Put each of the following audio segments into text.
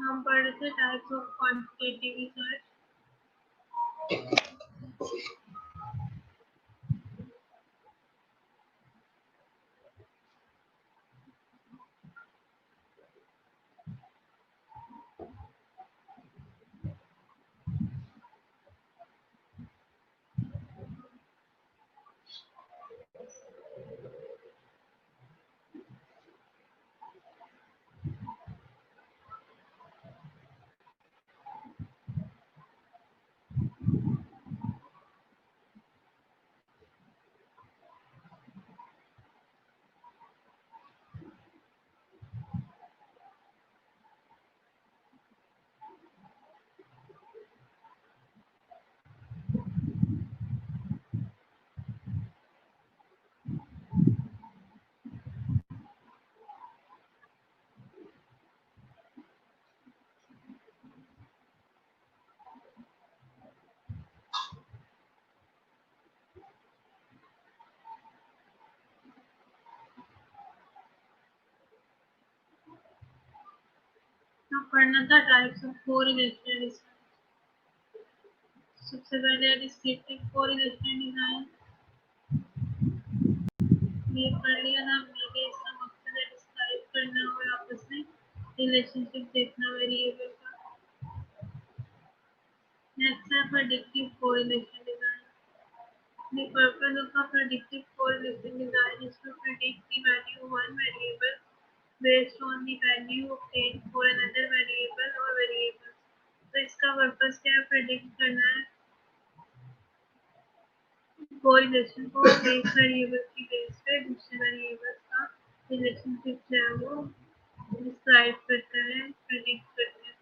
हम पढ़ रहे थे टाइप्स ऑफ क्वांटिटेटिव रिसर्च। पढ़ना था टाइप्स ऑफ कोरिलेशनल रिसर्च। सबसे पहले डिस्क्रिप्टिव कोरिलेशनल डिजाइन ये पढ़ लिया था हमने। इसका मकसद है डिस्क्राइब करना और आपस में रिलेशनशिप देखना वेरिएबल का। नेक्स्ट है predictive correlation design. The purpose of a predictive correlation design is to predict the value of one variable based on the value obtained for another variable or variables. तो इसका purpose क्या है? Predict करना है correlation को एक variable की base पे दूसरे वेरिएबल का रिलेशनशिप जो है वो डिस्क्राइब करता है, प्रेडिक्ट करता है।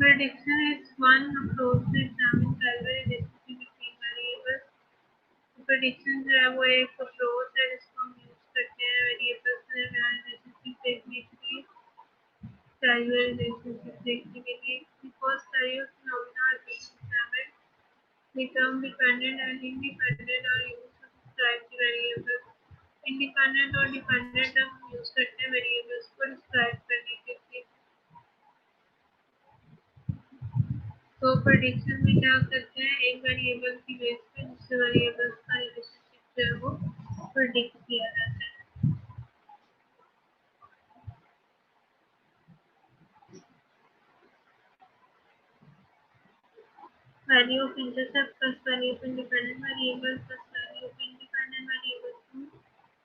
Prediction is one approach to examine causal relationship between variables. Prediction जो है वो एक अप्रोच है जिसको हम यूज करते हैं वेरिएबल्स के दरमियान रिलेशनशिप देखने के लिए, कैजुअल रिलेशनशिप देखने के लिए। Because casual phenomena are being examined, the term dependent and independent are used to describe the variables. Independent और डिपेंडेंट हम यूज करते हैं वेरिएबल्स को डिस्क्राइब करने के लिए। तो प्रेडिक्शन में क्या करते हैं? एक वेरिएबल की बेस पे दूसरे वेरिएबल्स का रिलेशनशिप जो है वो प्रेडिक्ट किया जाता है। Value of intercept plus value of independent variable plus value of independent variable to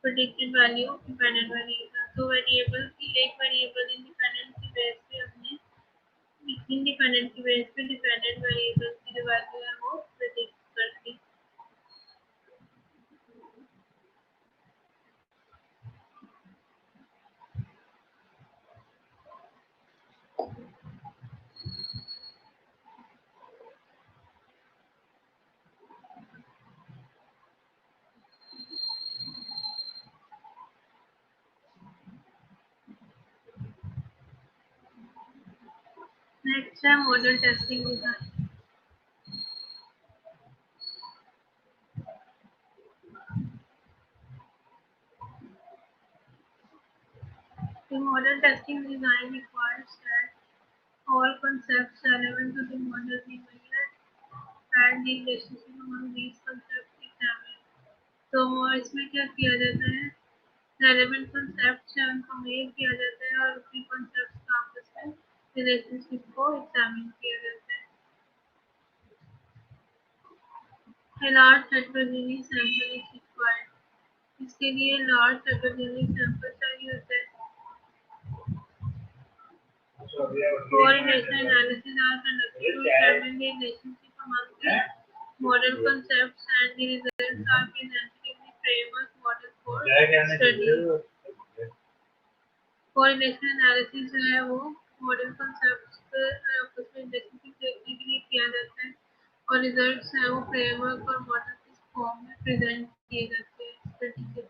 predicted value of dependent variable। तो वेरिएबल की एक वेरिएबल इंडिपेंडेंट की बेस पे हमने इंडिपेंडेंट की बेस पे डिपेंडेंट वेरिएबल की जो वैल्यू है वो प्रेडिक्ट कर दी। नेक्स्ट है model testing design. The model testing design requires that all concepts relevant to the model be measured and the relationship among these concepts examined। तो इसमें क्या किया जाता है? रेलेवेंट कंसेप्ट है उनको मेल किया जाता है और उसी कंसेप्ट का आपस में रिलेशनशिप को एग्जामिन किया जाता है। A large heterogeneous sample is required। इसके लिए लार्ज हेटेरोजेनियस सैंपल चाहिए होता है। Correlation analysis are conducted to determine the relationship among the model concepts and the results are presented in the framework model for study। Correlation analysis जो है वो model concepts पर आपस में रिलेशनशिप देखने के लिए किया जाता है और रिजल्ट्स हैं वो फ्रेमवर्क और मॉडल किस फॉर्म में प्रेजेंट किए जाते हैं स्टडी के।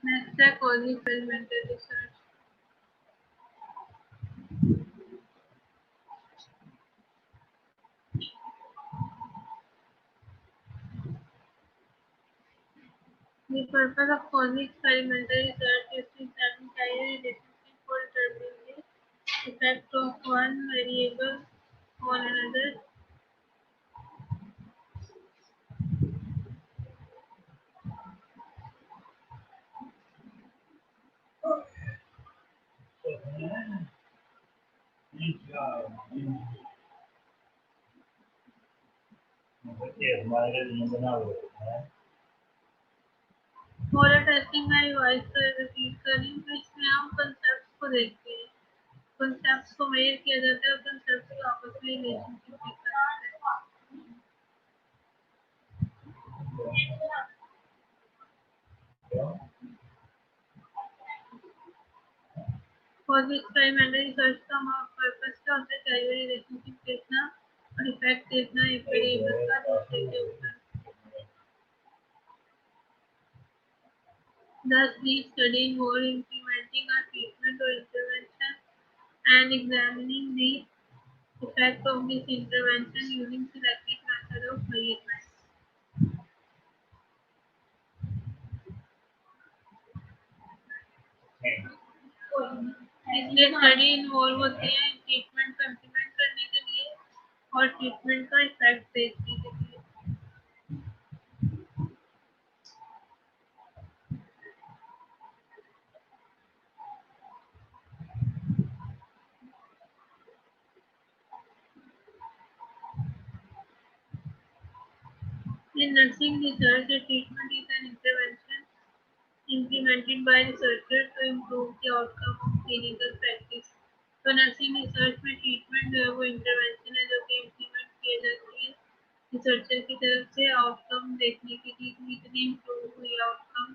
नेक्स्ट है quasi experimental research. The purpose of causing experimental research is to examine causal relationship for determining the effect of one variable on another. Follow testing का revise कर repeat करें तो इसमें हम कंसेप्ट को देखते हैं कंसेप्ट को मेजर किया जाता है और कंसेप्ट की आपस में रिलेशनशिप देखा जाता है फॉर द एक्सपेरिमेंटल रिसर्च का पर्पस क्या होता है कैजुअल रिलेशनशिप देखना और इफेक्ट देखना एक वेरिएबल का दूसरे के ऊपर Thus, these study involve implementing a treatment or intervention and examining the effect of this intervention using selected method of measurement. इसलिए स्टडी इन्वॉल्व होती है ट्रीटमेंट को इम्प्लीमेंट करने के लिए और ट्रीटमेंट का इफेक्ट देखने के लिए In nursing research, a treatment is an intervention implemented by researchers to improve the outcome of clinical practice. तो नर्सिंग रिसर्च में ट्रीटमेंट जो है वो इंटरवेंशन है जो कि इम्प्लीमेंट किए जाती है रिसर्चर की तरफ से आउटकम देखने के लिए कितनी इम्प्रूव हुई outcome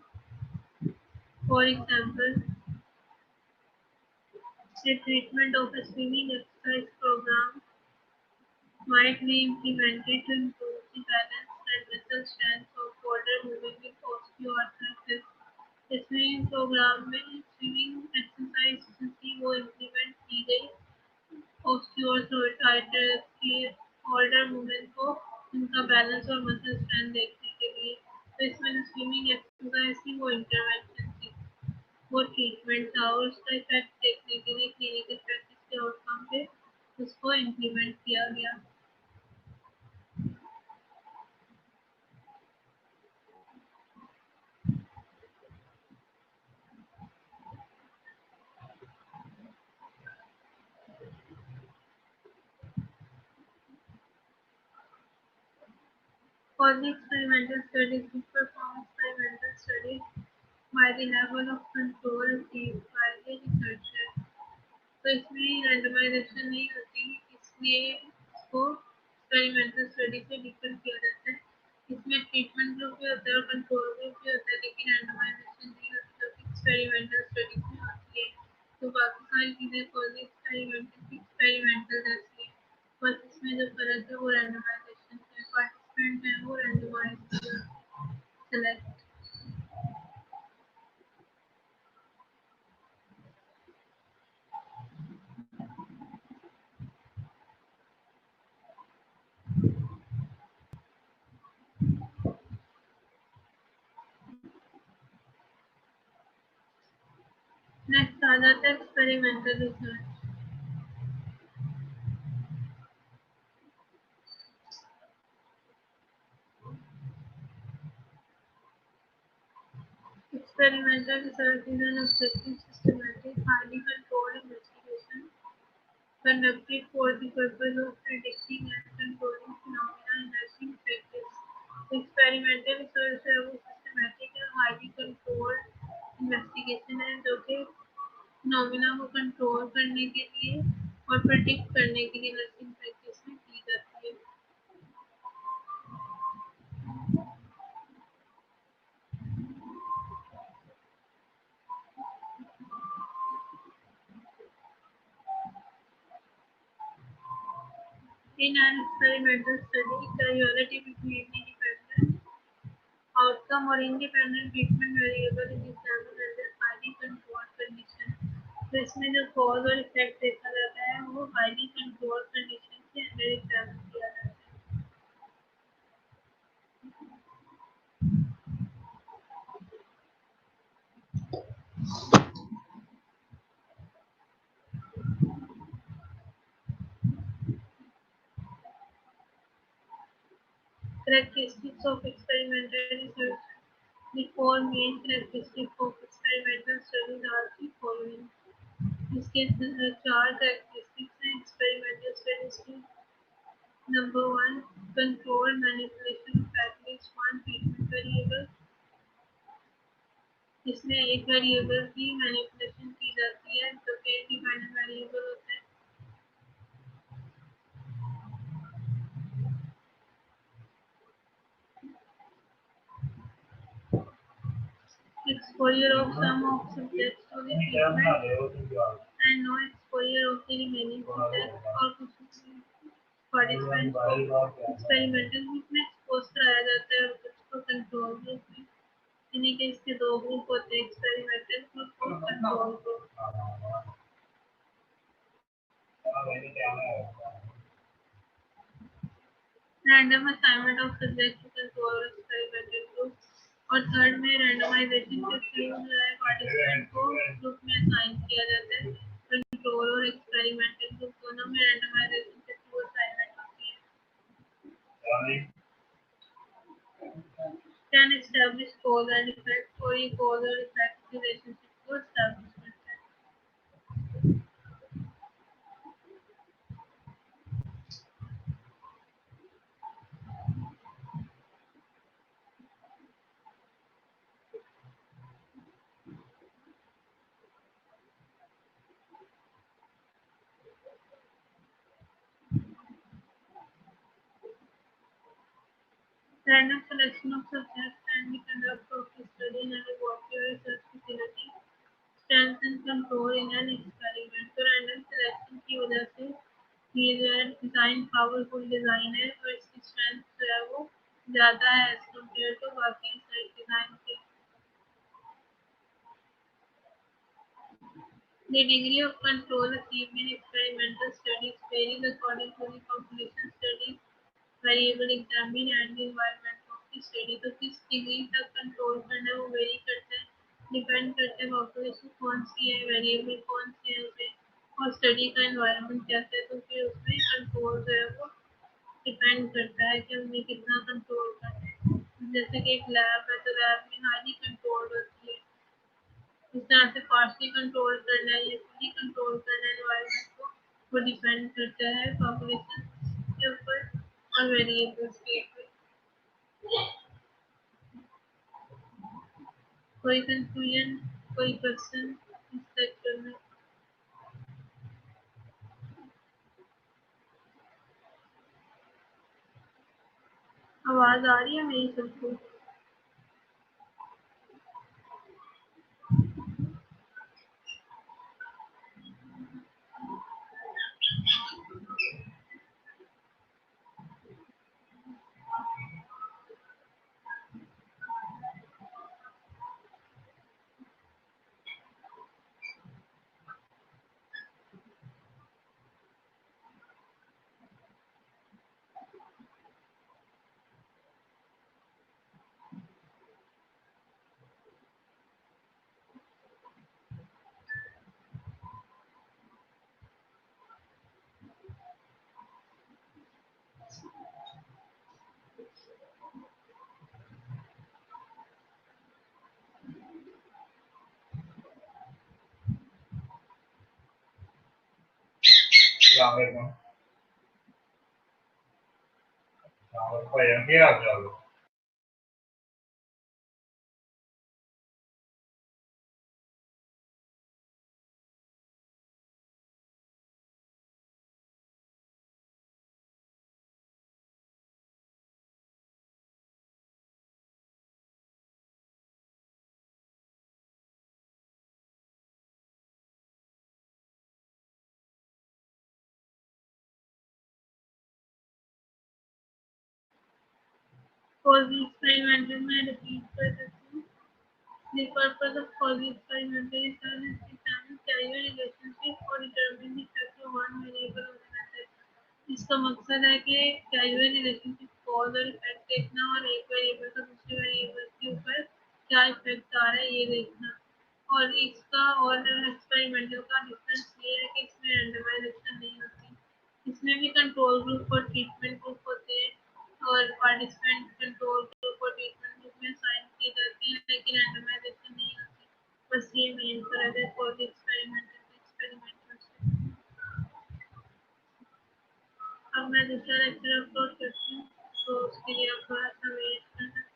for example the treatment of a swimming exercise program might be implemented to improve the balance and muscle strength of water moving with osteoarthritis. Swimming programme में स्विमिंग एक्सरसाइज थी वो implement की गई osteoarthritis की older women को उनका balance और muscle strength देखने के लिए तो इसमें जो स्विमिंग एक्सरसाइज थी वो इंटरवेंशन थी वो ट्रीटमेंट था और उसका इफेक्ट देखने के लिए क्लिनिकल प्रैक्टिस के आउटकम पे उसको इम्प्लीमेंट किया गया For the experimental studies, we perform experimental studies by the level of control achieved by the researcher. तो इसमें रैंडमाइजेशन नहीं होती इसलिए इसको एक्सपेरिमेंटल स्टडी से डिफर किया जाता है इसमें ट्रीटमेंट ग्रुप भी होता है और कंट्रोल ग्रुप भी होता है लेकिन रैंडमाइजेशन नहीं होती जो कि एक्सपेरिमेंटल स्टडीज में होती है तो बाकी सारी चीज़ें कॉलेज एक्सपेरिमेंटल जैसी है बस इसमें जो फर्क है वो रैंडमाइजेशन है पार्टिसिपेंट है वो रैंडमाइज सेलेक्ट नेक्स्ट आ जाता है experimental research Experimental research is an objective, systematic, highly controlled investigation conducted for the purpose of predicting and controlling phenomena in nursing practice. Experimental research है वो systematic या highly controlled investigation है जो कि phenomena को control करने के लिए और predict करने के लिए nursing practice में की जाती है. In an experimental study, the relative between independent outcome or independent treatment variable is examined under highly controlled condition. तो इसमें जो कॉज और इफेक्ट देखा जाता है वो हाईली कंट्रोल कंडीशन के अंदर एग्जामिन किया जाता है Characteristics of experimental research. The four main characteristics of experimental studies are the following. इसके चार characteristics हैं experimental studies की. Number one, control manipulation of at least one treatment variable. इसमें एक वेरिएबल की मैनिपुलेशन की जाती है जो कि इंडिपेंडेंट वेरिएबल होता है. Exposure of some of subjects to the treatment and no exposure of the remaining subjects और कुछ participants को experimental group में expose कराया जाता है और कुछ को control group में. यानी कि इसके दो ग्रुप होते हैं, experimental group और control group. Random assignment of subject to control और experimental group. और थर्ड में रैंडमाइजेशन के थ्रू जो है पार्टिसिपेंट को ग्रुप में असाइन किया जाता है. कंट्रोल और एक्सपेरिमेंटल ग्रुप दोनों में रैंडमाइजेशन के थ्रू असाइनमेंट होती है. Can establish cause and effect. और ये कॉज और इफेक्ट रिलेशनशिप को एस्टैब्लिश करता है. Random selection of subjects and the conduct of the study in a laboratory research facility. Strength and control in an experiment. तो random selection की वजह से ये जो है डिजाइन पावरफुल डिजाइन है और इसकी स्ट्रेंथ जो है वो ज़्यादा है एज कम्पेयर टू बाकी साइड डिजाइन के. The degree of control achieved in experimental studies varies according to the population studies, variable examined and the environment of the study. तो किस डिग्री तक कंट्रोल करना है वो वेरी करता है, डिपेंड करता है पॉपुलेशन कौन सी है, वेरिएबल कौन से है उसमें और स्टडी का एनवायरनमेंट कैसा है. तो फिर उसमें कंट्रोल जो है वो डिपेंड करता है कि हमने कितना कंट्रोल करना है. जैसे कि एक लैब है तो लैब में हाईली कंट्रोल होती है. इस तरह से पार्शली कंट्रोल करना है या फुली कंट्रोल करना है एनवायरनमेंट को, वो डिपेंड करता है पॉपुलेशन के ऊपर और वेरिएबल्स के ऊपर. कोई कंफ्यूजन, कोई क्वेश्चन इस लेक्चर में? आवाज आ रही है मेरी सबको? Quasi experimental में repeat कर देती हूँ. The purpose of quasi experimental research is to examine causal relationship or determine the effect of one variable on another. इसका मकसद है कि causal relationship cause और effect देखना और एक वेरिएबल का दूसरे वेरिएबल के ऊपर क्या इफेक्ट आ रहा है ये देखना. और इसका और एक्सपेरिमेंटल का डिफरेंस ये है कि इसमें रैंडमाइजेशन नहीं होती. इसमें भी कंट्रोल ग्रुप और ट्रीटमेंट ग्रुप होते हैं और पार्टिसिपेंट कंट्रोल ग्रुप और ट्रीटमेंट ग्रुप में साइन की जाती है, लेकिन रैंडमाइजेशन नहीं होती। बस ये मेन फर्क है फॉर द एक्सपेरिमेंटल। अब मैं दूसरा लेक्चर अपलोड करती हूँ, तो उसके लिए आप थोड़ा सा वेट करना।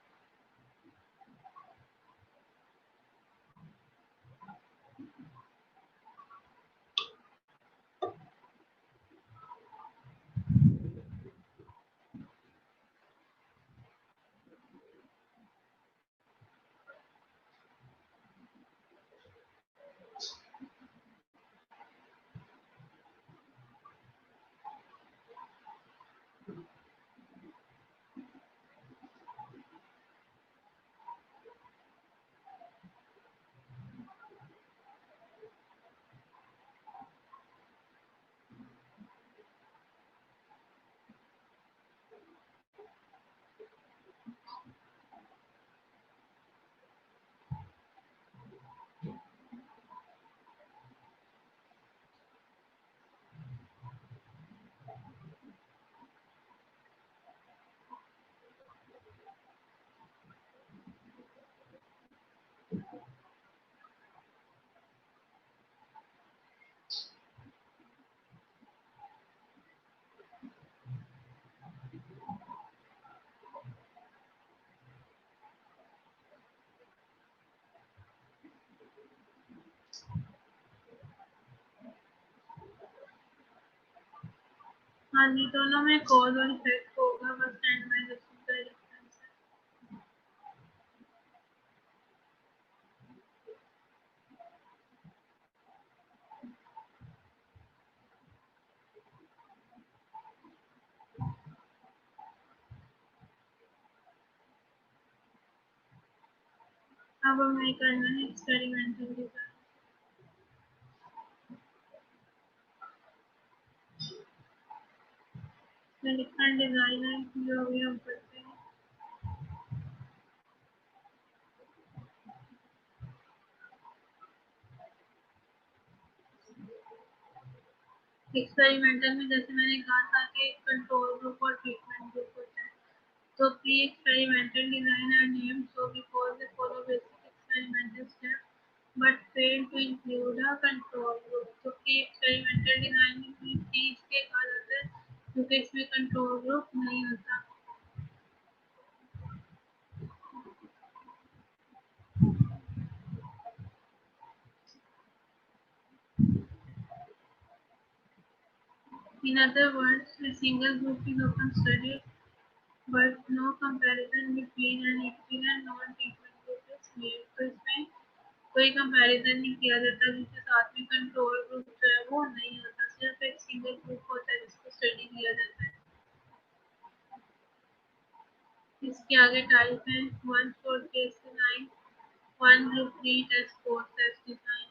हाँ जी, दोनों में कॉज और इफेक्ट होगा, बस रैंडमाइजेशन का डिफरेंस है। अब हमें करना है एक्सपेरिमेंटल डिजाइन। डिफरेंट डिजाइन है जो भी हम करते हैं। एक्सपेरिमेंटल में जैसे मैंने कहा था कि कंट्रोल ग्रुप और ट्रीटमेंट ग्रुप होता है, तो pre experimental design are named so because they follow basic experimental step but fail to include a control group. तो प्री एक्सपेरिमेंटल डिजाइन में प्री इसलिए कहा जाता है क्योंकि इसमें कंट्रोल ग्रुप नहीं होता। In other words, a single group is often studied, but no comparison between an active and non-treatment group is made. तो इसमें कोई कंपैरिजन नहीं किया जाता, जिसके साथ में कंट्रोल ग्रुप जो है वो नहीं होता, सिर्फ एक सिंगल ग्रुप होता है जिसको स्टडी किया जाता है। इसके आगे टाइप है 1 for case design, 1 group 3 test 4 test design।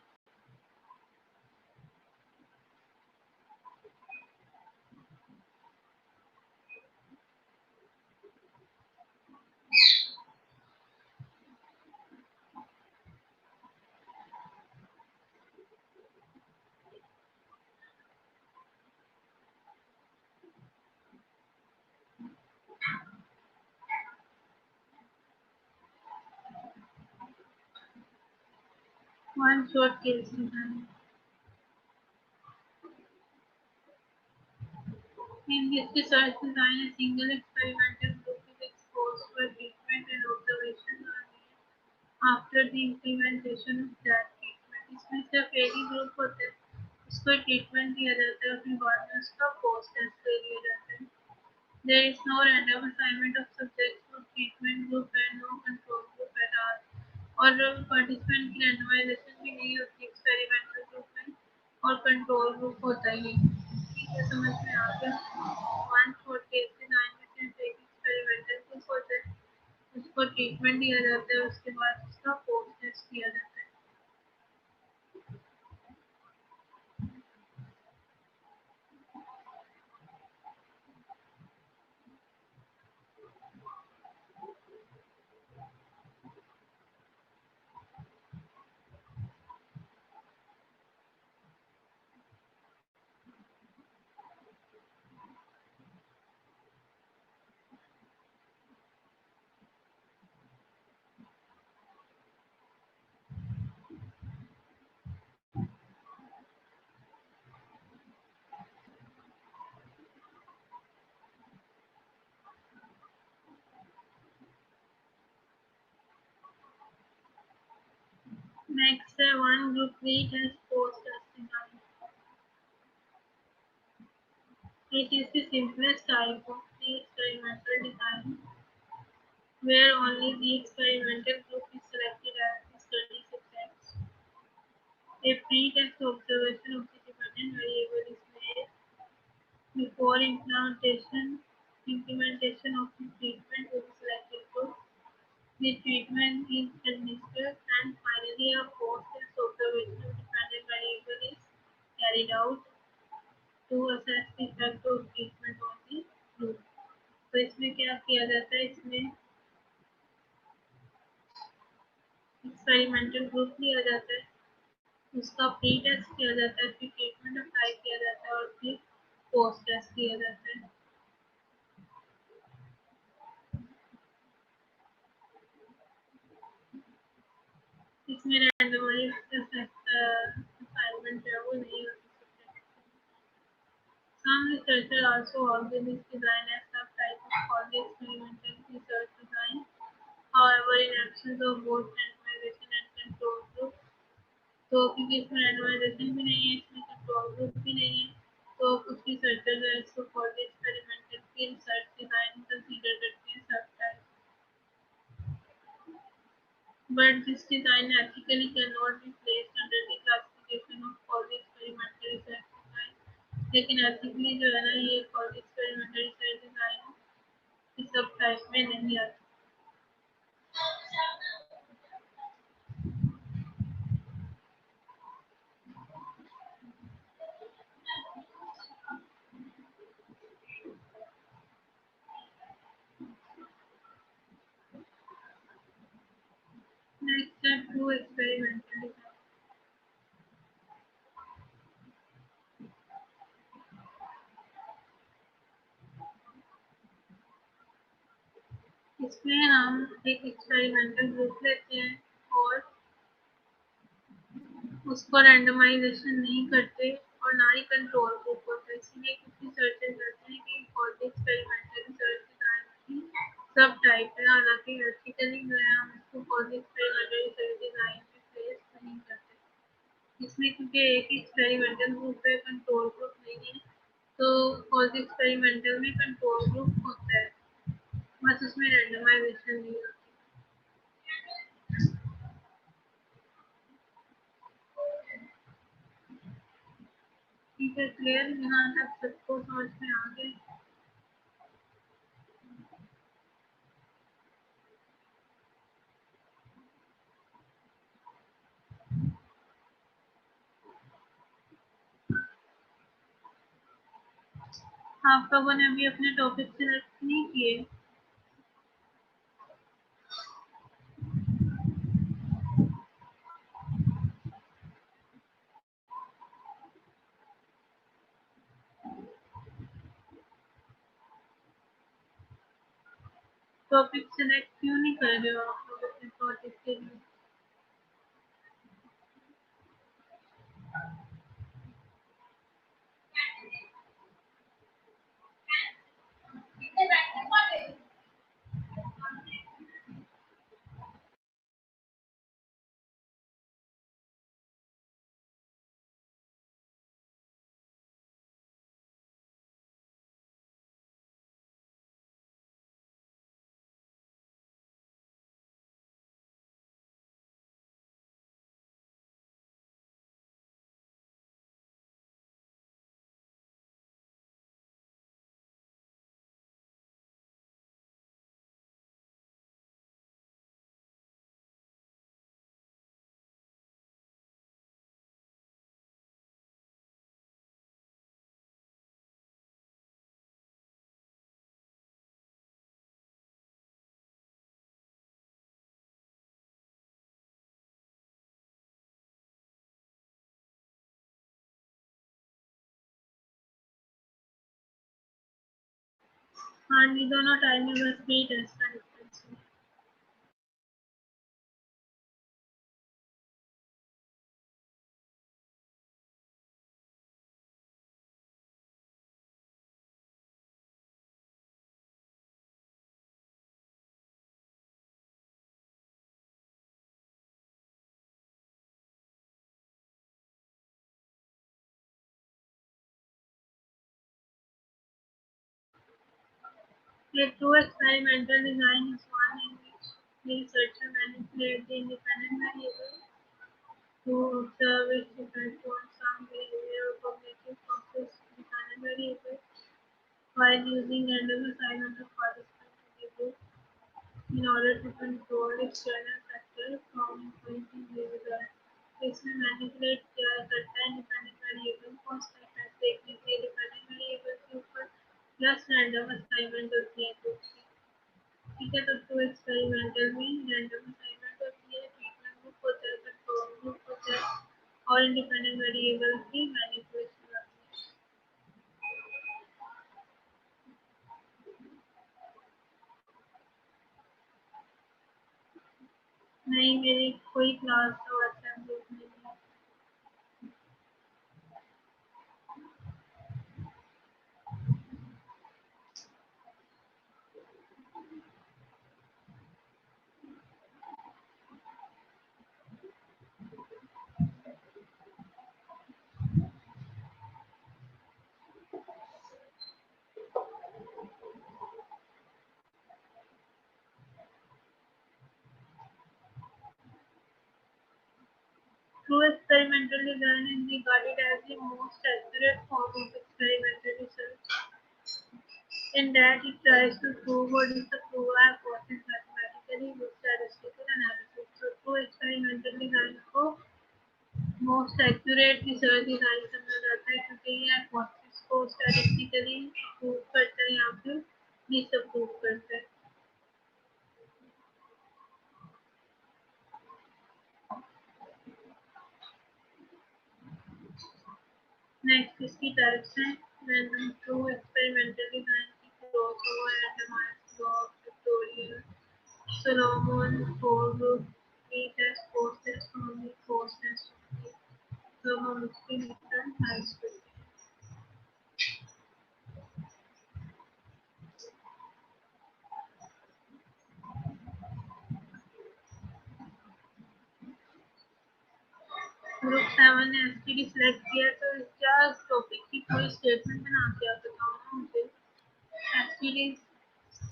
1 short case design। In this research design, a single experimental group is exposed to a treatment and observations are made after the implementation of that treatment। इसमें सिर्फ एक ही group होता है, उसको treatment दिया जाता है और फिर बाद में उसका पोस्ट टेस्ट ले लिया जाता है। There is no random assignment of subjects to treatment group and no control group at all। और पार्टिसिपेंट की रैंडमाइजेशन भी नहीं होती एक्सपेरिमेंटल ग्रुप में, और कंट्रोल ग्रुप होता ही नहीं। ठीक है, समझ में आ गया। 1 4 केस डिजाइन में सिर्फ एक एक्सपेरिमेंटल ग्रुप होता है, उसको ट्रीटमेंट दिया जाता है, उसके बाद उसका पोस्ट टेस्ट किया जाता है। Next, one group read has post-testing design. It is the simplest type of pre-experimental design where only the experimental group is selected as the study subjects. A pre-test observation of the dependent variable is made before implementation of the treatment to the selected group. The treatment is administered and finally a post-test observation of dependent variable is carried out to assess the effect of treatment on the group. तो इसमें क्या किया जाता है इसमें experimental group लिया जाता है उसका प्री टेस्ट किया जाता है फिर ट्रीटमेंट अप्लाई किया जाता है और फिर पोस्ट टेस्ट किया जाता है इसमें रैंडमाइज्ड असाइनमेंट जो है वो नहीं होती Some researchers also argue this design as some type of quasi experimental research design. However, in absence of both randomization and control group, तो क्योंकि इसमें randomization भी नहीं है इसमें control group भी नहीं है तो कुछ रिसर्चर जो है इसको quasi experimental की research design consider करते हैं सब type. But this design ethically cannot be placed under the classification of quasi experimental research design. लेकिन ethically जो है ना ये quasi experimental research design इस सब टाइप में नहीं आती Next step to experimental design. इसमें हम एक एक्सपेरिमेंटल ग्रुप लेते हैं और उसको रैंडमाइजेशन नहीं करते और ना ही कंट्रोल ग्रुप होता है इसीलिए कुछ रिसर्चर कहते हैं कि quasi experimental research design की सब टाइप है हालांकि एथिकली जो है हम इसको quasi experimental research design में प्लेस नहीं करते इसमें क्योंकि एक ही एक्सपेरिमेंटल ग्रुप है कंट्रोल ग्रुप नहीं है तो quasi experimental में कंट्रोल ग्रुप होता है बस उसमें रैंडमाइजेशन नहीं होती ठीक है क्लियर यहाँ तक सबको समझ में आ गए आप लोगों ने अभी अपने टॉपिक सिलेक्ट नहीं किए टॉपिक सिलेक्ट क्यों नहीं कर रहे हो आप लोग अपने प्रोजेक्ट के लिए हाँ ये दोनों टाइम में बस प्री टेस्ट का डिफरेंस है A true experimental design is one in which the researcher manipulates the independent variable to observe its effect on some behavior or cognitive process dependent variable while using random assignment of participants to the group in order to control external factors from influencing the result. इसमें manipulate किया करता है independent variable को उसका effect देखने के लिए dependent variable के ऊपर प्लस रैंडम असाइनमेंट होती है तो ठीक है। तो टू एक्सपेरिमेंटल में रैंडम असाइनमेंट होती है, ट्रीटमेंट ग्रुप होता है, कंट्रोल ग्रुप होता है और इंडिपेंडेंट वेरिएबल की मैनिपुलेशन होती है। नहीं, मेरी कोई क्लास तो व्हाट्सएप ग्रुप नहीं है। True experimental design is regarded as the most accurate form of experimental research in that it tries to prove or disapprove a hypothesis mathematically with statistical analysis. So true experimental design को most accurate research design समझा जाता है क्योंकि ये hypothesis को statistically prove करता है या फिर disapprove करता है। Next इसकी types हैं random true experimental design की crossover randomized block factorial Solomon four-group test post-test only post-test only तो हम उसके different types करते हैं। ग्रुप 7 ने एसटीडी सिलेक्ट किया तो क्या टॉपिक की कोई स्टेटमेंट बना के आप बताओ ना मुझे। एसटीडी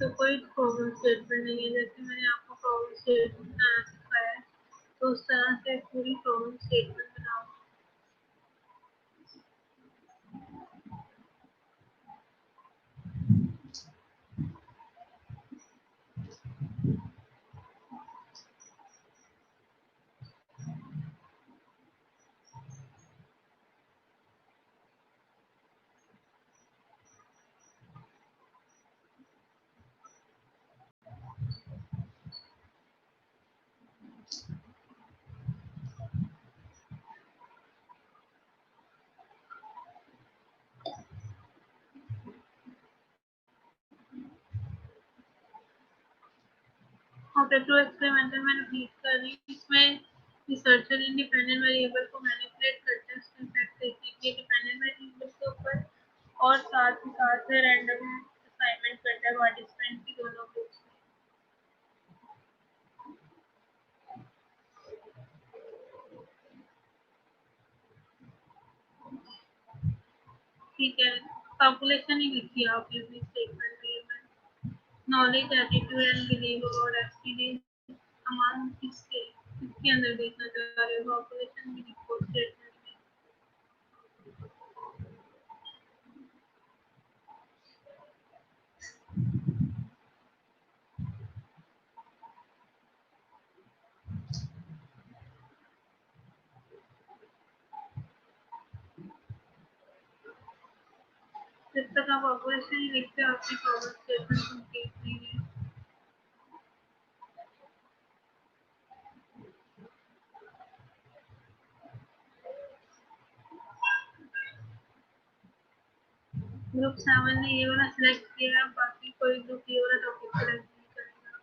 तो कोई प्रॉब्लम स्टेटमेंट नहीं है, जैसे मैंने आपको प्रॉब्लम स्टेटमेंट बनाना सिखाया है तो उस तरह से पूरी प्रॉब्लम स्टेटमेंट बनाओ। और ट्रू एक्सपेरिमेंटल में रिपीट कर रही हूँ, इसमें रिसर्चर इंडिपेंडेंट वेरिएबल को मैनिपुलेट करते हैं उसके इफेक्ट देखने के लिए डिपेंडेंट वेरिएबल के ऊपर और साथ ही साथ रैंडम असाइनमेंट करता है पार्टिसिपेंट की दोनों ग्रुप्स में। ठीक है, कैलकुलेशन ही लिखी है आपने अपनी स्टेटमेंट में। Knowledge attitude and believe about experience among किसके अंदर देखना चाह रहे हो, कैलकुलेशन भी लिखो स्टेटमेंट में। जब तक आप कैलकुलेशन ही लिखते हो आपकी प्रॉब्लम स्टेटमेंट कंप्लीट नहीं है। ग्रुप 7 ने ये वाला सिलेक्ट किया, बाकी कोई ग्रुप ये वाला टॉपिक सिलेक्ट नहीं करेगा।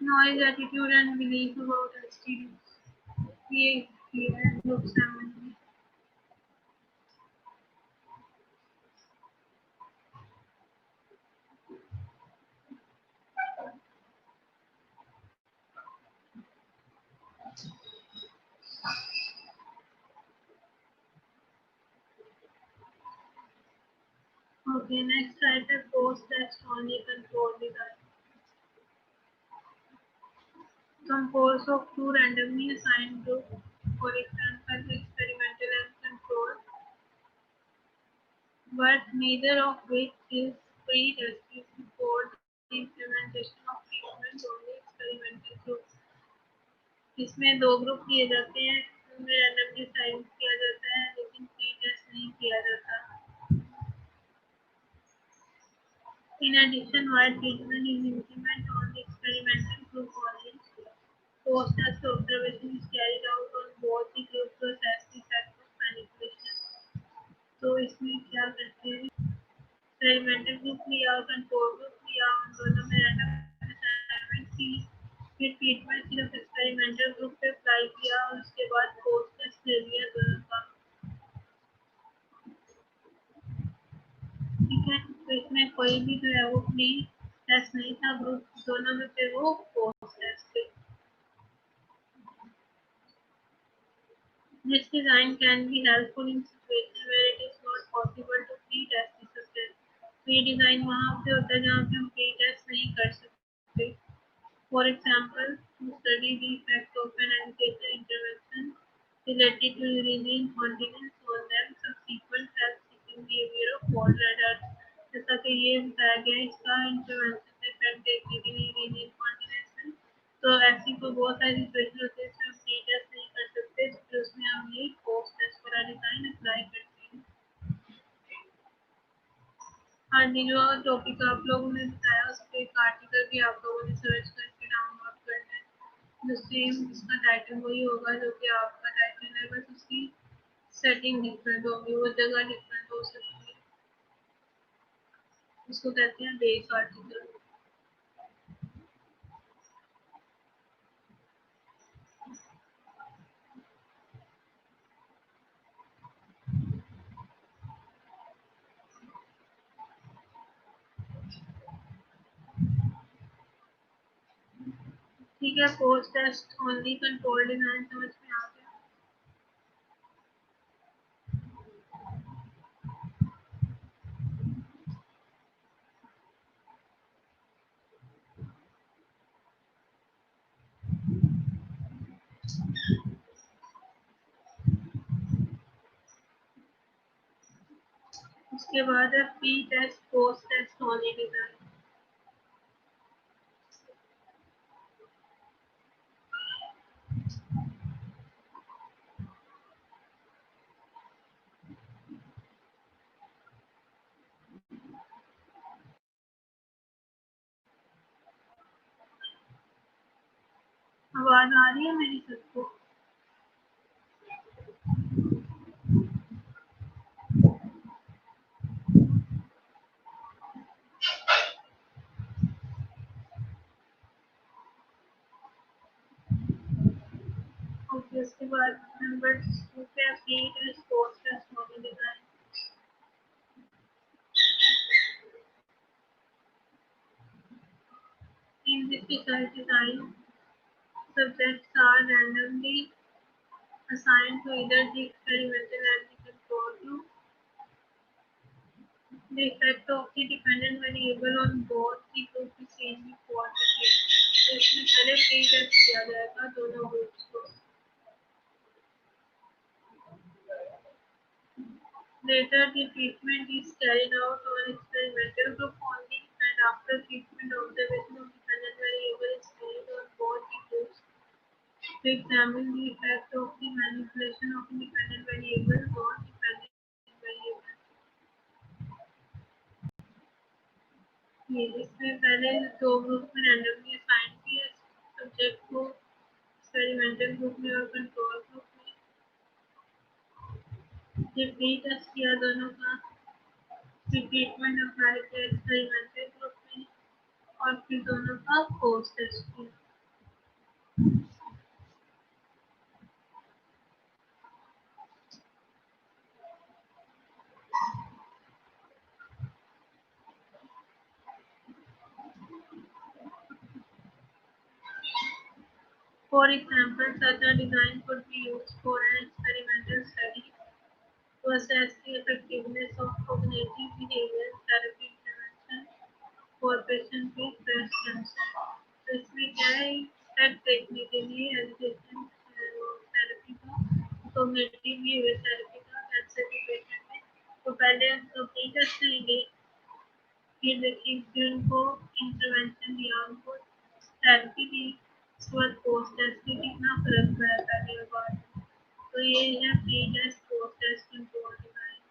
Noise attitude and belief about STDs, ये किया है ग्रुप 7 में। Okay, next type है post test only control design. Composed of two randomly assigned groups, for example, experimental and control, but neither of which is pre-tested before the implementation of treatment only experimental group. इसमें दो group किए जाते हैं, उनमें randomly assign किया जाता है, लेकिन प्री टेस्ट नहीं किया जाता। In addition, while treatment is implemented on the experimental group only, post-test observation is carried out on both the groups to assess the effect of manipulation. तो इसमें क्या करते हैं, एक्सपेरिमेंटल ग्रुप लिया और कंट्रोल ग्रुप लिया, उन दोनों में रैंडम असाइनमेंट की, फिर ट्रीटमेंट सिर्फ एक्सपेरिमेंटल ग्रुप पे अप्लाई किया और उसके बाद पोस्ट टेस्ट ले लिया दोनों का। ठीक है, तो इसमें कोई भी जो है वो प्री टेस्ट नहीं था ग्रुप, दोनों में थे वो पोस्ट टेस्ट थे। This design can be helpful in situations where it is not possible to pre-test the substance. Pre-design वहाँ पे होता है जहाँ पे हम pre-test नहीं कर सकते। For example, to study the effect of an educational intervention related to urinary incontinence on them, subsequent self-seeking behavior of older adults. जैसा कि ये बताया गया है, इसका इंटरवेंशन से इफेक्ट देखने के लिए यूरिनरी इंकॉन्टिनेंस में, तो ऐसी कोई बहुत सारी सिचुएशन होती है जिसमें हम प्री टेस्ट नहीं कर सकते, तो उसमें हम ये पोस्ट टेस्ट वाला डिजाइन अप्लाई करते हैं। हाँ जी, जो टॉपिक आप लोगों ने बताया उस पर एक आर्टिकल भी आप लोगों ने सर्च करके डाउनलोड करना है, जो सेम उसका टाइटल वही होगा जो कि आपका टाइटल है, बस उसकी सेटिंग डिफरेंट होगी, वो जगह डिफरेंट हो सकती है। उसको कहते हैं बेस आर्टिकल। ठीक है, post test only control design समझ में आ गया। उसके बाद है pre test post test only design. आवाज आ रही है मेरी सबको? ओके, उसके बाद नंबर 2 पे pre test post test only design. In this precise design, subjects are randomly assigned to either the experimental and the control group. The effect of the dependent variable on both the group is seen before the treatment. तो इसमें पहले pre test किया जाएगा दोनों groups को। Later, the treatment is carried out on experimental group only, and after treatment, observation of dependent variable is made on both the groups to examine the effect of the manipulation of independent variables on dependent variables. ये इसमें पहले दो group में randomly assign किए subject को, experimental group में और control group में, फिर प्री टेस्ट किया दोनों का, फिर ट्रीटमेंट अप्लाई किया एक्सपेरिमेंटल ग्रुप में और फिर दोनों का पोस्ट टेस्ट किया। For example, such a design could be used for an experimental study to assess the effectiveness of cognitive behavioral therapy intervention for patients with breast cancer. तो इसमें क्या है स्टेप देखने के लिए एजुकेशन थेरेपी का cognitive behaviour therapy का cancer के पेशेंट में तो पहले हम प्री टेस्ट लेंगे फिर देखिए फिर उनको इंटरवेंशन दिया उनको थेरेपी दी उसके बाद पोस्ट टेस्ट में कितना फर्क पड़ा पहले और बाद में तो ये है pre test post test control design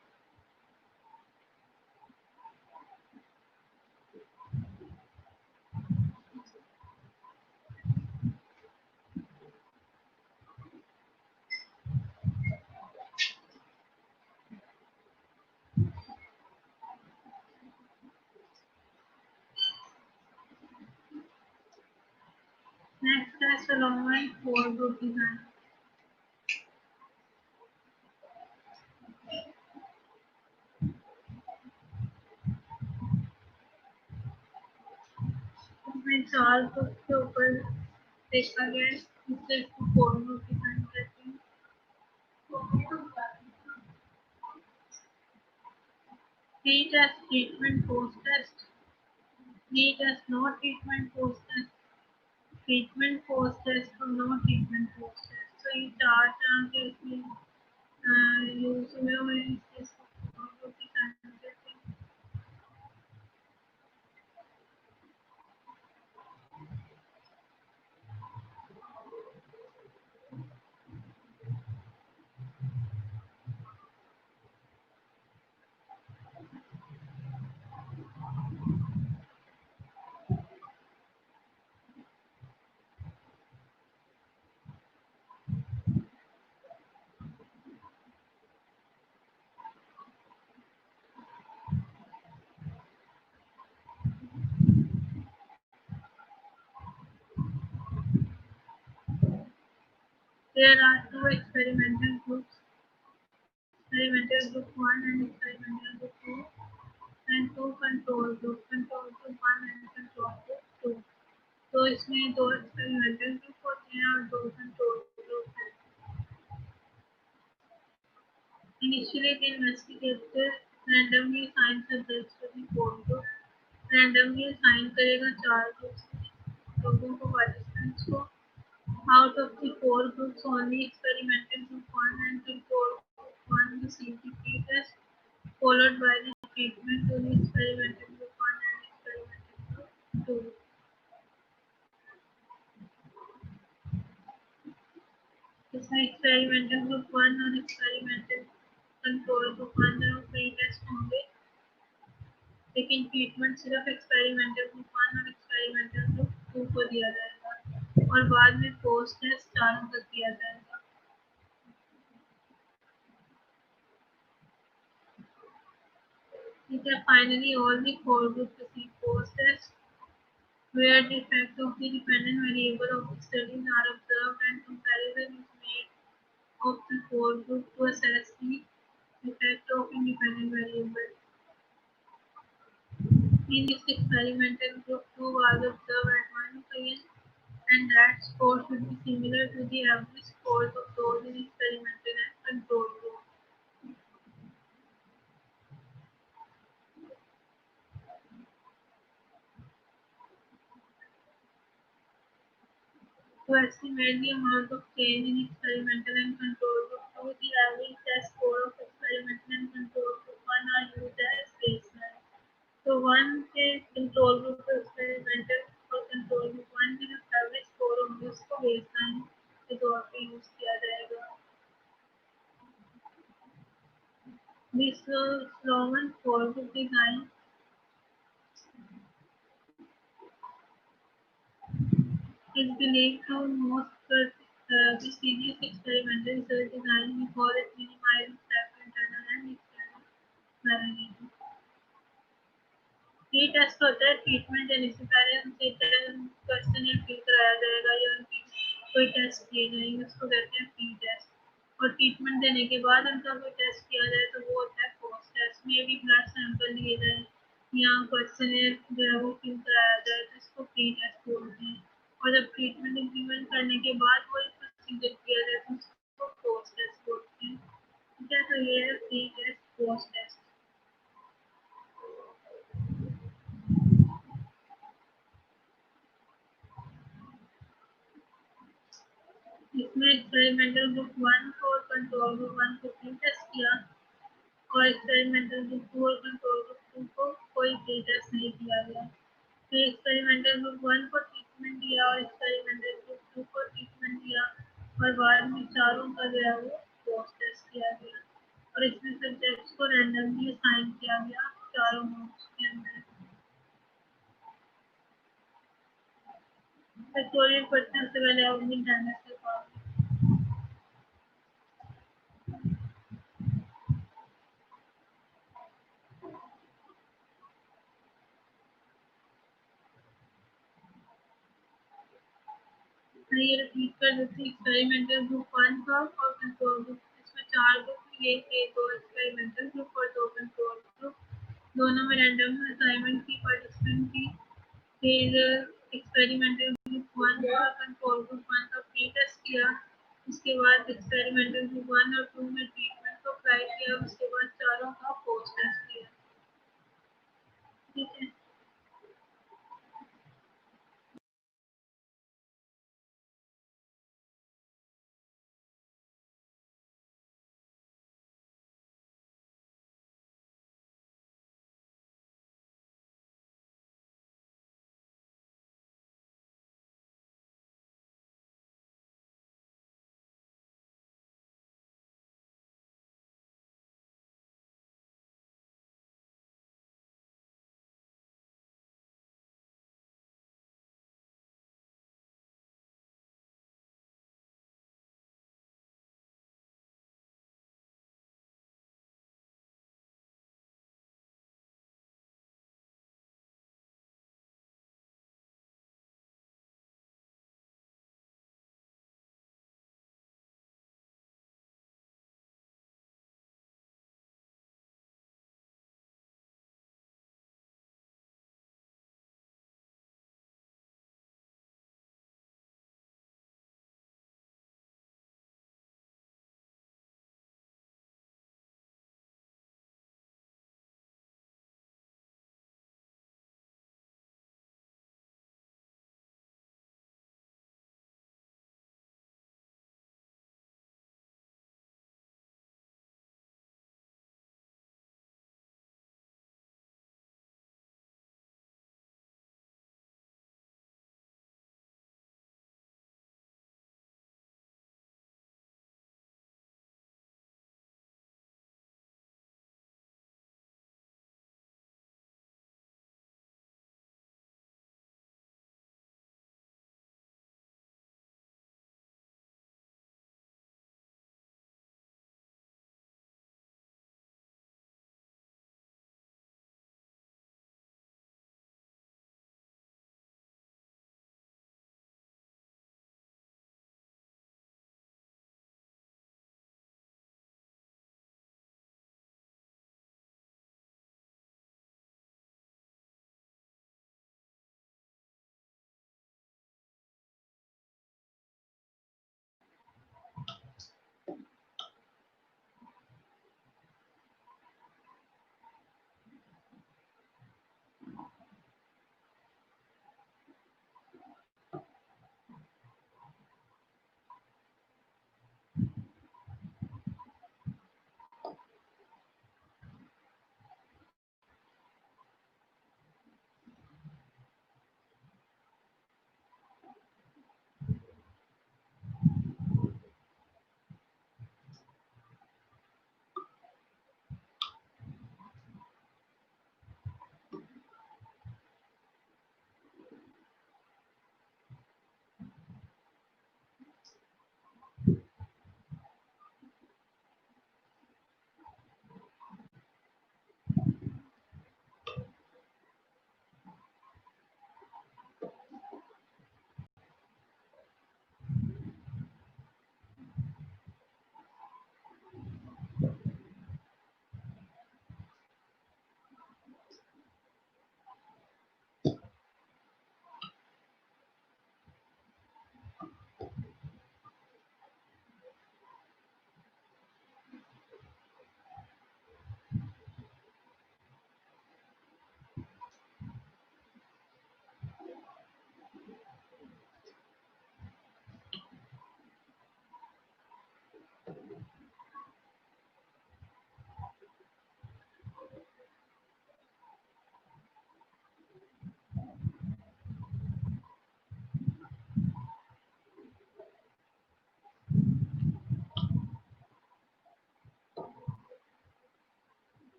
next है सोलोमन फोर ग्रुप डिजाइन इसमें चार ग्रुप के ऊपर देखा गया है इससे इसको फोर ग्रुप डिजाइन करते हैं Pre test treatment post test pre test no treatment post test treatment post test और no treatment post test तो ये चार तरह के इसमें यूज हुए हुए इसको डिजाइन करते हैं There are two experimental groups, experimental group 1 and experimental group 2, and two control group 1 and control group 2. तो इसमें दो experimental group होते हैं और दो control group हैं. Initially, the investigator randomly assigns subjects to the four group. Randomly assign करेगा चार groups में लोगों को participants को. Out of the four groups, only experimental group 1 and control group 1 receive the pre-test, followed by the treatment to the experimental group 1 and experimental group 2. इसमें experimental group 1 और experimental control group 1 दोनों pre-test होंगे लेकिन treatment सिर्फ experimental group 1 और experimental group 2 को दिया जाएगा और बाद में पोस्ट टेस्ट चारों तक दिया जाएगा ठीक है finally all the four group receive post test where the effect of the dependent variable of the studies are observed and comparison is made of the four group to assess the effect of independent variable. In this experimental group 2 was observed at 1 opinion and that score should be similar to the average scores of those in experimental and control group. To estimate the amount of change in experimental and control group 2, the average test score of experimental and control group 1 are used as baseline. So 1 के control group to experimental और control group 1 के जो average score होंगे उसको baseline के तौर पे use किया जाएगा. This Sloan four group design is believed to most prestigious experimental research design because it minimizes internal and external variability. ये टेस्ट होता है ट्रीटमेंट देने से पहले उनसे क्वेश्चन फिल कराया जाएगा या उनकी कोई टेस्ट किए जाएंगे उसको कहते हैं प्री टेस्ट और ट्रीटमेंट देने के बाद उनका कोई टेस्ट किया जाए तो वो होता है पोस्ट टेस्ट में भी ब्लड सैंपल लिए जाए या क्वेश्चन जो है वो फिल कराया जाए तो इसको प्री टेस्ट बोलते हैं और जब ट्रीटमेंट इम्प्लीमेंट करने के बाद कोई प्रोसीजर किया जाए तो उसको पोस्ट टेस्ट बोलते हैं। ठीक है, तो ये है प्री टेस्ट पोस्ट टेस्ट। इसमें एक्सपेरिमेंटल ग्रुप 1 को और कंट्रोल ग्रुप 1 को प्री टेस्ट किया और एक्सपेरिमेंटल ग्रुप 2 और कंट्रोल ग्रुप 2 को कोई प्री टेस्ट नहीं किया गया। फिर एक्सपेरिमेंटल ग्रुप 1 को ट्रीटमेंट दिया और एक्सपेरिमेंटल ग्रुप 2 को ट्रीटमेंट दिया और बाद में चारों का जो है वो पोस्ट टेस्ट किया गया और इसमें सब्जेक्ट्स को रैंडमली असाइन किया गया चारों ग्रुप्स के अंदर। फैक्टोरियल पढ़ते उससे पहले आप अपनी अटेंडेंस लिखवाओ। मैं ये रिपीट कर देती हूँ, एक्सपेरिमेंटल ग्रुप 1 का और कंट्रोल ग्रुप, इसमें 4 ग्रुप, ये 2 एक्सपेरिमेंटल ग्रुप और 2 कंट्रोल ग्रुप, दोनों में रैंडम असाइनमेंट की पार्टिसिपेंट की। फिर एक्सपेरिमेंटल ग्रुप 1 का कंट्रोल ग्रुप 1 का प्री टेस्ट किया, उसके बाद एक्सपेरिमेंटल ग्रुप 1 और 2 में ट्रीटमेंट को अप्लाई किया, उसके बाद चारों का पोस्ट टेस्ट किया। ठीक है।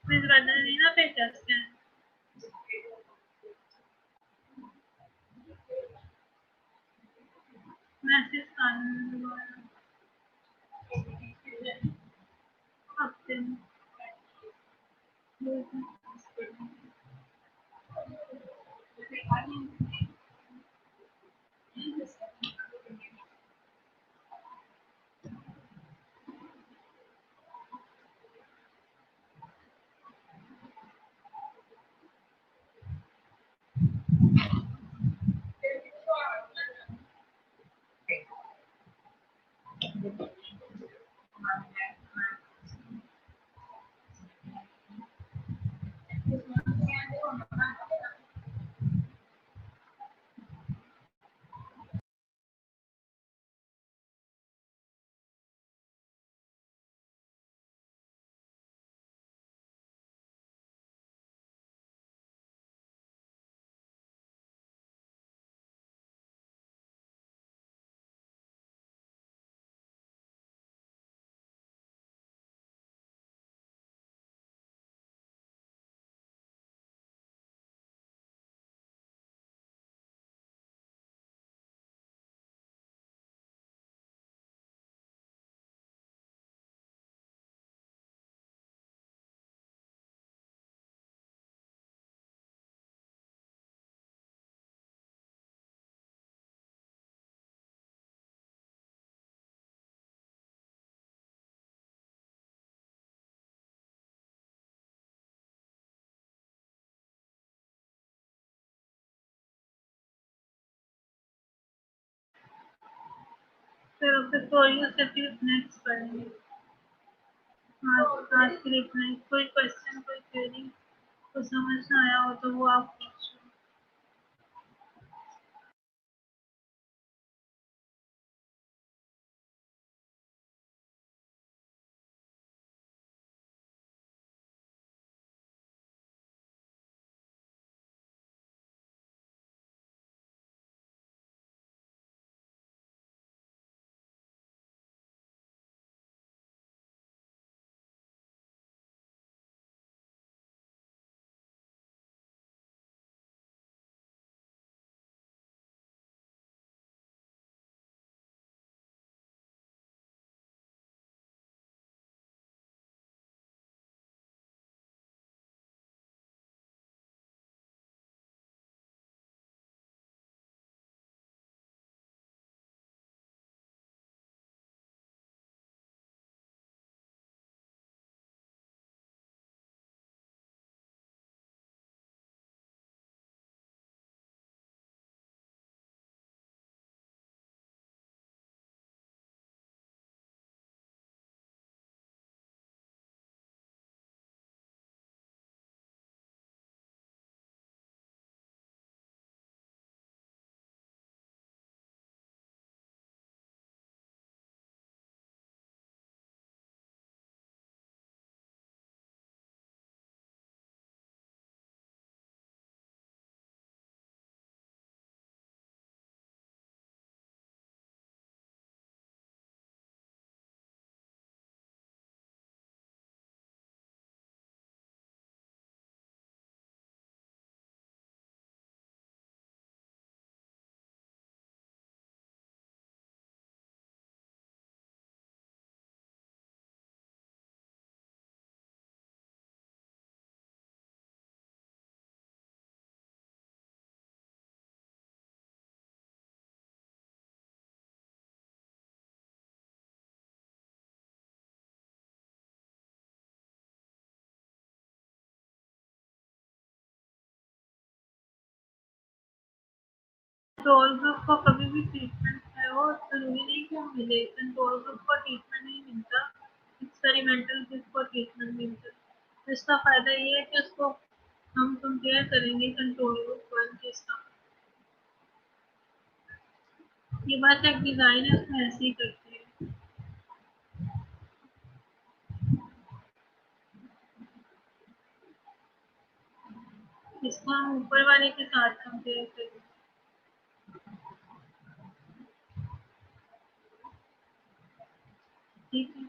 Miss Valentina Peterson. Mrs. Khan. Upton. So before you sit next पढ़ेंगे आज के लिए इतना ही कोई क्वेश्चन कोई क्वेरी को समझ ना आया हो तो वो आप पूछो कंट्रोल ग्रुप को कभी भी ट्रीटमेंट है वो ज़रूरी नहीं कि हम मिले, कंट्रोल ग्रुप को ट्रीटमेंट नहीं मिलता, एक्सपेरिमेंटल ग्रुप को ट्रीटमेंट मिलता है। तो इसका फ़ायदा ये है कि उसको हम कंपेयर करेंगे कंट्रोल ग्रुप 1 के साथ। ये बात एक डिज़ाइनर उसमें ऐसे ही करते हैं। इसको हम ऊपर वाले के साथ कंपेयर करेंगे। ठीक है।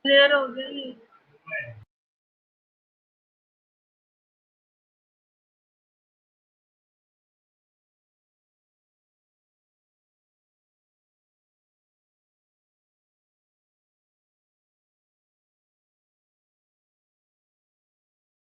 क्लियर हो गया ये?